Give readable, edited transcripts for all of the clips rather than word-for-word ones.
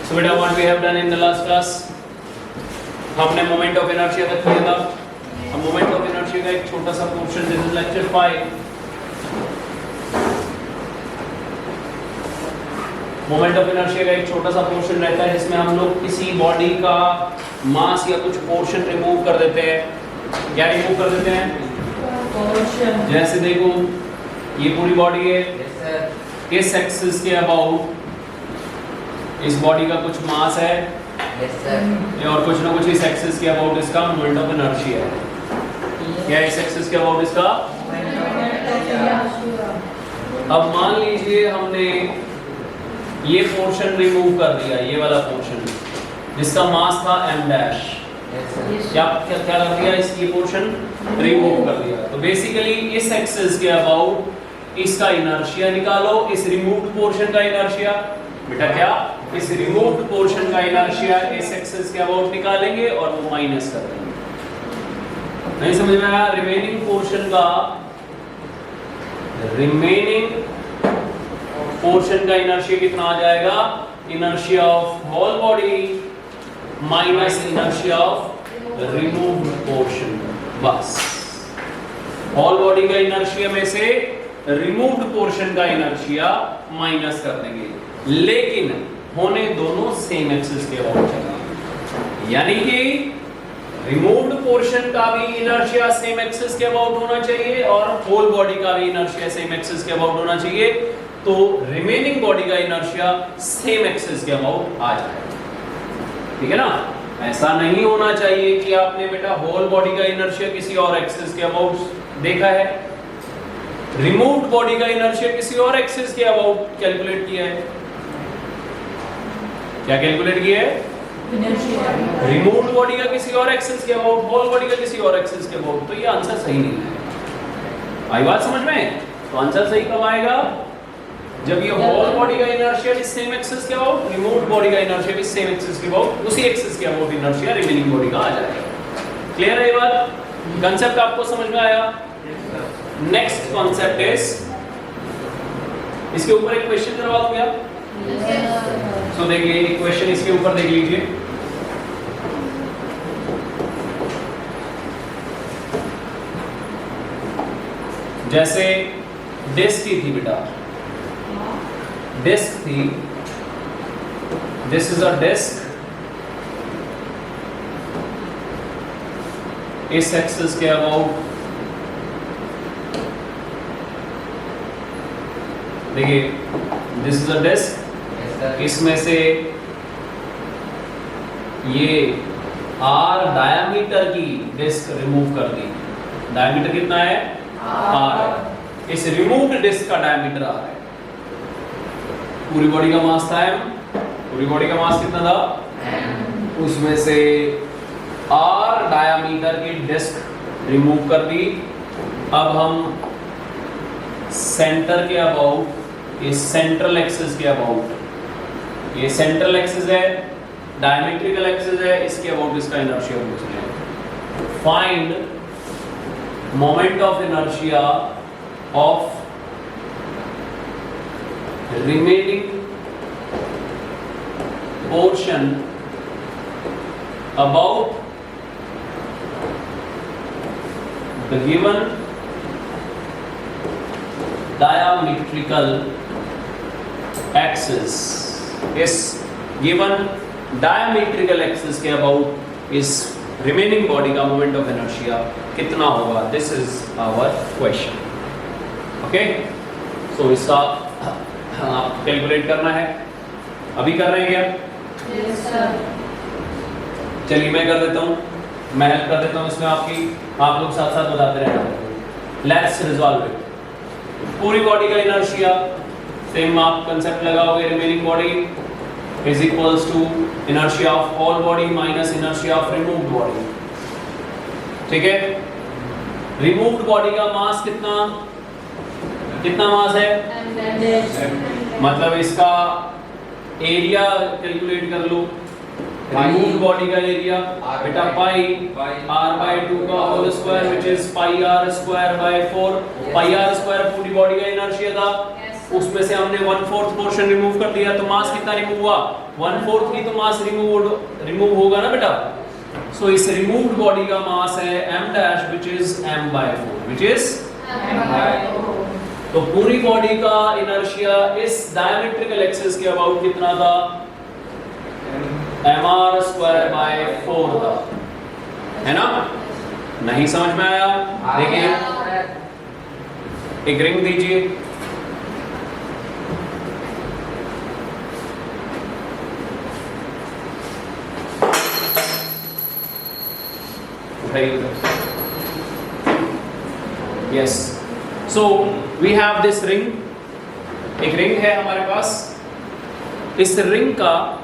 So beta what we have done in the last class, हमने moment of inertia तक किया था। अब मोमेंट ऑफ इनर्शिया का एक छोटा सा portion, this is lecture 5। Moment of inertia का एक छोटा सा पोर्शन रहता है जिसमें हम लोग किसी बॉडी का मास या कुछ पोर्शन रिमूव कर देते हैं। क्या रिमूव कर देते हैं? पोर्शन। जैसे देखो ये पूरी बॉडी है, इस एक्सिस के अबाउट इस बॉडी का कुछ मास है, और कुछ ना कुछ इस एक्सिस के अबाउट इसका मोमेंट ऑफ इनर्शिया है। क्या इस एक्सिस के अबाउट इसका? अब मान लीजिए हमने ये पोर्शन रिमूव कर दिया, ये वाला पोर्शन जिसका मास था m डैश, क्या क्या क्या कर दिया? ये पोर्शन रिमूव कर दिया। तो बेसिकली इस एक्सिस के अबाउट इसका इनर्शिया निकालो, इस रिमूव्ड पोर्शन का इनर्शिया। बेटा क्या? इस रिमूव्ड पोर्शन का इनर्शिया इस एक्सिस के अबाउट निकालेंगे और वो माइनस कर देंगे। नहीं समझ में आया? रिमेनिंग पोर्शन का इनर्शिया कितना आ जाएगा? Inertia of whole body minus inertia of removed portion. बस होल बॉडी का इनर्शिया में से रिमूव्ड पोर्शन का इनर्शिया माइनस कर देंगे, लेकिन होने दोनों सेम एक्सिस के अबाउट चाहिए। यानी कि रिमूव्ड पोर्शन का भी इनर्शिया सेम एक्सिस के अबाउट होना चाहिए और होल बॉडी का भी इनर्शिया सेम एक्सिस के अबाउट होना चाहिए। तो रिमेनिंग बॉडी का इनर्शिया सेम एक्सिस के अबाउट आ जाएगा। ठीक है ना? ऐसा नहीं होना चाहिए कि आपने बेटा होल बॉडी का इनर्शिया किसी और एक्सिस के अबाउट देखा है, रिमूव्ड बॉडी का इनर्शिया किसी और एक्सिस के अबाउट कैलकुलेट किया है। क्या कैलकुलेट किया है? रिमूव्ड बॉडी का किसी और एक्सिस के अबाउट, होल बॉडी का किसी और एक्सिस के अबाउट। तो ये आंसर सही नहीं है। आई बात समझ में? तो आंसर सही कब आएगा? जब ये होल बॉडी का इनर्शिया इस सेम एक्सिस के अबाउट, रिमूव्ड बॉडी का इनर्शिया इस सेम एक्सिस के अबाउट, उसी एक्सिस के अबाउट इनर्शिया रिमेनिंग बॉडी का आ जाएगा। क्लियर है ये बात? कांसेप्ट आपको समझ में आया? नेक्स्ट कॉन्सेप्ट इज, इसके ऊपर एक क्वेश्चन करवा दूं क्या? तो देखिए एक क्वेश्चन इसके ऊपर देख लीजिए। जैसे डिस्क की थी बेटा, डिस्क थी, दिस इज अ डिस्क, इस एक्सिस के अबाउट देखिए, दिस इज अ डिस्क, इसमें से ये r डायामीटर की डिस्क रिमूव कर दी। डायामीटर कितना है? r। इस रिमूव्ड डिस्क का डायामीटर r है। पूरी बॉडी का मास था m, पूरी बॉडी का मास कितना था? उसमें से r डायामीटर की डिस्क रिमूव कर दी। अब हम सेंटर के अबाउट, इस सेंट्रल एक्सिस के अबाउट, ये सेंट्रल एक्सिस है, डायमेट्रिकल एक्सिस है, इसके अबाउट इसका इनर्शिया पूछ रहे हैं। Find moment of inertia of remaining portion about the given diametrical axis। इस गिवन डायमेट्रिकल एक्सिस के अबाउट इस रिमेनिंग बॉडी का मोमेंट ऑफ इनर्शिया कितना होगा? This is our question. Okay, so इसका आप कैलकुलेट करना है। अभी कर रहे हैं क्या? Yes sir. चलिए मैं कर देता हूँ, मैं हेल्प कर देता हूँ इसमें आपकी, आप लोग साथ साथ बताते रहना। Let's resolve it. पूरी बॉडी का इनर्शिया सेम आप कंसेप्ट लगाओगे, remaining body is equals to inertia of whole body minus inertia of removed body. ठीक है? रिमूव्ड बॉडी का मास कितना, कितना मास है? मतलब इसका एरिया कैलकुलेट कर लो। रिमूव्ड बॉडी का एरिया बेटा पाई r/2 का whole square which is pi r² by 4। Pi r² पूरी बॉडी का इनर्शिया था। यस उसमें से हमने 1/4 पोर्शन रिमूव कर दिया, तो मास कितना रिमूव हुआ? 1/4 ही तो मास रिमूव होगा ना बेटा। सो इस रिमूव्ड बॉडी का मास है m dash which is m/4, which is m/4। तो पूरी बॉडी का इनर्शिया इस डायमेट्रिकल एक्सिस के अबाउट कितना था? mr²/4 था, है ना? नहीं समझ में आया? देखिए एक रिंग दीजिए, yes. So we have this ring, एक रिंग है हमारे पास। इस रिंग को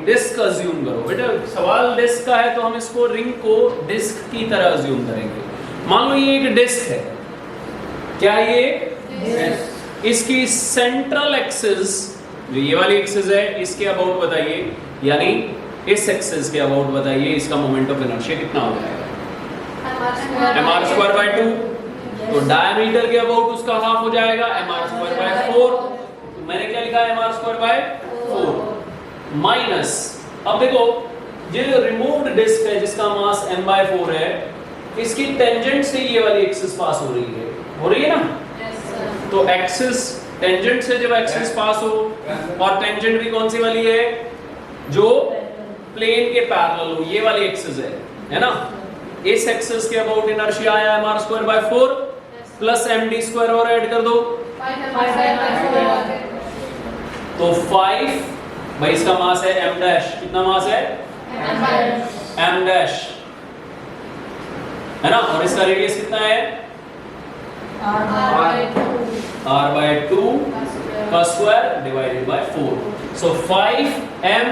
डिस्क अज्यूम करो बेटा। सवाल डिस्क का है तो हम इसको रिंग को डिस्क की तरह अज्यूम करेंगे। मान लो ये एक डिस्क है, क्या ये? इसकी सेंट्रल एक्सिस जो ये वाली एक्सिस है, इसके अबाउट बताइए, यानी इस एक्सिस के अबाउट बताइए इसका मोमेंट ऑफ इनर्शिया कितना हो जाएगा? mr²/2। तो डायमीटर के अबाउट उसका हाफ हो जाएगा mr²/4। तो मैंने क्या लिखा है? mr²/4 माइनस, अब देखो ये जो रिमूव्ड डिस्क है जिसका मास m/4 है, इसकी टेंजेंट से ये वाली एक्सिस पास हो रही है ना? तो एक्सिस टेंजेंट से जब एक्सिस पास हो, और टेंजेंट भी कौन सी वाली है? जो प्लेन के पैरेलल हो, ये वाली एक्सिस है ना? इस एक्सिस के अबाउट इनर्शिया आया mr²/4 प्लस md² और ऐड कर दो, तो 5 भाई इसका मास है m डैश। कितना मास है? m डैश, है ना? और इसका रेडियस कितना है? r/2 का square divided by 4। So 5m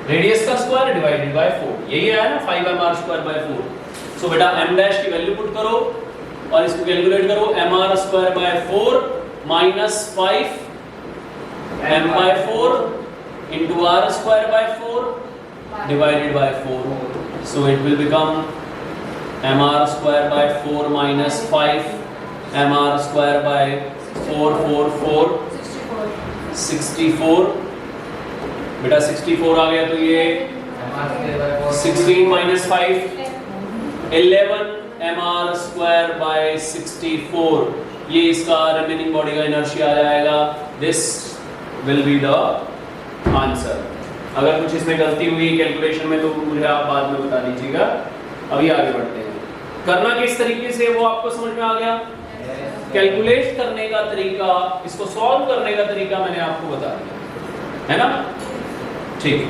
radius का स्क्वायर डिवाइडेड बाय 4, यही आया ना 5mr²/4। सो बेटा m डैश की वैल्यू पुट करो और इसको कैलकुलेट करो। mr²/4 minus 5m/4 into r²/4 divided by 4. So it will become mr²/4 minus 5 mr²/4 4 64। बेटा 64 आ गया, तो ये 16 minus 5 11 mr²/64। ये इसका रिमेनिंग बॉडी का इनर्शिया आ जाएगा। This will be the answer. अगर कुछ इसमें गलती हुई कैलकुलेशन में तो मुझे आप बाद में बता दीजिएगा। अभी आगे बढ़ते हैं। करना किस तरीके से वो आपको समझ में आ गया? कैलकुलेट करने का तरीका, इसको सॉल्व करने का तरीका मैंने आपको बता दिया, है ना? ठीक है,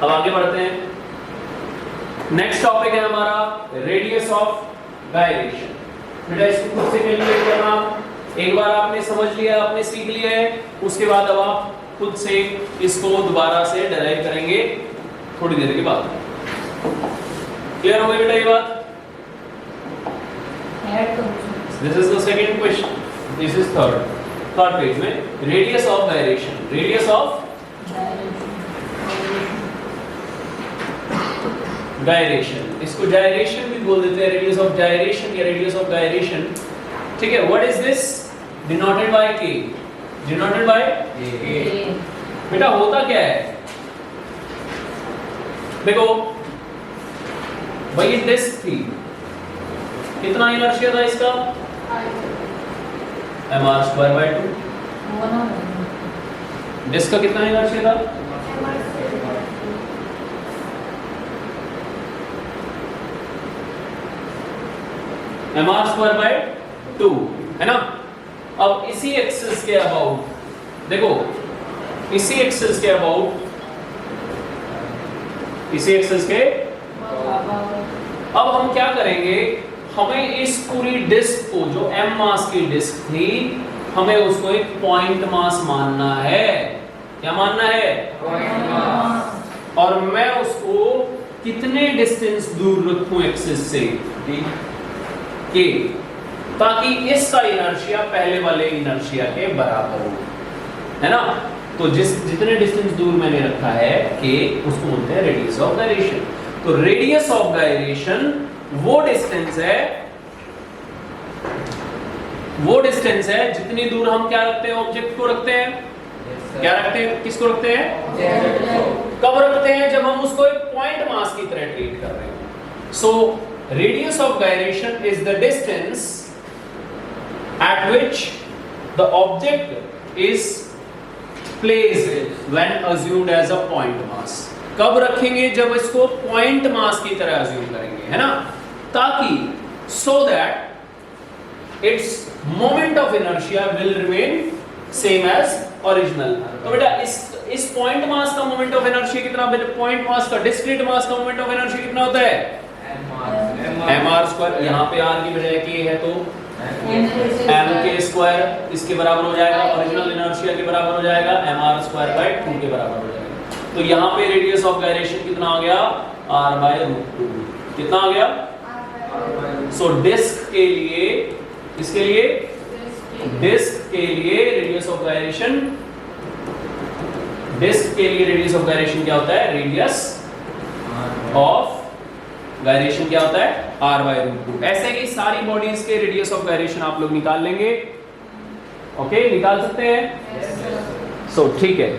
अब आगे बढ़ते हैं। नेक्स्ट टॉपिक है हमारा रेडियस ऑफ गायरेशन। बेटा इसको खुद से कैलकुलेट करना। एक बार आपने समझ लिया, आपने सीख लिया है, उसके बाद अब आप खुद से इसको दोबारा से डराइव करेंगे थोड़ी देर के बाद। क्लियर हो गई बेटा ये बात? This is the second question, this is third page में radius of gyration. Radius of gyration, इसको जायरेशन भी बोल देते हैं, रेडियस ऑफ जायरेशन या रेडियस ऑफ गायरेशन। ठीक है, what is this? Denoted by k, denoted by k। बेटा होता क्या है? देखो भाई ये डिस्क थी, कितना इनर्शिया था इसका? mr²/2। डिस्क का कितना इनर्शिया था? mr²/2, है ना? अब इसी एक्सिस के अबाउट देखो, इसी एक्सिस के अबाउट, इसी एक्सिस के अब हम क्या करेंगे? हमें इस पूरी डिस्क को, जो m मास की डिस्क थी, हमें उसको एक पॉइंट मास मानना है। क्या मानना है? Point mass. और मैं उसको कितने डिस्टेंस दूर रखूं एक्सिस से? k, ताकि इसका इनर्शिया पहले वाले इनर्शिया के बराबर हो, है ना? तो जितने डिस्टेंस दूर मैंने रखा है k, उसको बोलते हैं रेडियस ऑफ गायरेशन। तो रेडियस ऑफ गायरेशन वो डिस्टेंस है वो डिस्टेंस है जितनी दूर हम क्या रखते हैं, ऑब्जेक्ट को रखते हैं, क्या रखते हैं, किसको रखते हैं, कब रखते हैं, जब हम उसको एक पॉइंट मास की तरह ट्रीट कर रहे हैं। So radius of gyration is the distance at which the object is placed when assumed as a point mass। कब रखेंगे, जब इसको पॉइंट मास की तरह अज्यूम करेंगे, है ना, ताकि so that its moment of inertia will remain same as original। तो बेटा इस पॉइंट मास का मोमेंट ऑफ इनर्शिया कितना, पॉइंट मास का डिस्क्रीट मास का मोमेंट ऑफ इनर्शिया कितना होता है, mr²। यहाँ पे r की बजाय k है तो mk², इसके बराबर हो जाएगा, ओरिजिनल इनर्शिया के बराबर हो जाएगा, mr²/2 के बराबर हो जाएगा। तो यहाँ पे रेडियस ऑफ गायरेशन कितना आ गया, r/√2। कितना आ गया, सो डिस्क के लिए, इसके लिए डिस्क के लिए रेडियस ऑफ गायरेशन, डिस्क के लिए रेडियस ऑफ गायरेशन क्या होता है, रेडियस ऑफ गायरेशन क्या होता है, r/√2। ऐसे ही सारी बॉडीज के रेडियस ऑफ गायरेशन आप लोग निकाल लेंगे, ओके, निकाल सकते हैं, सो ठीक है।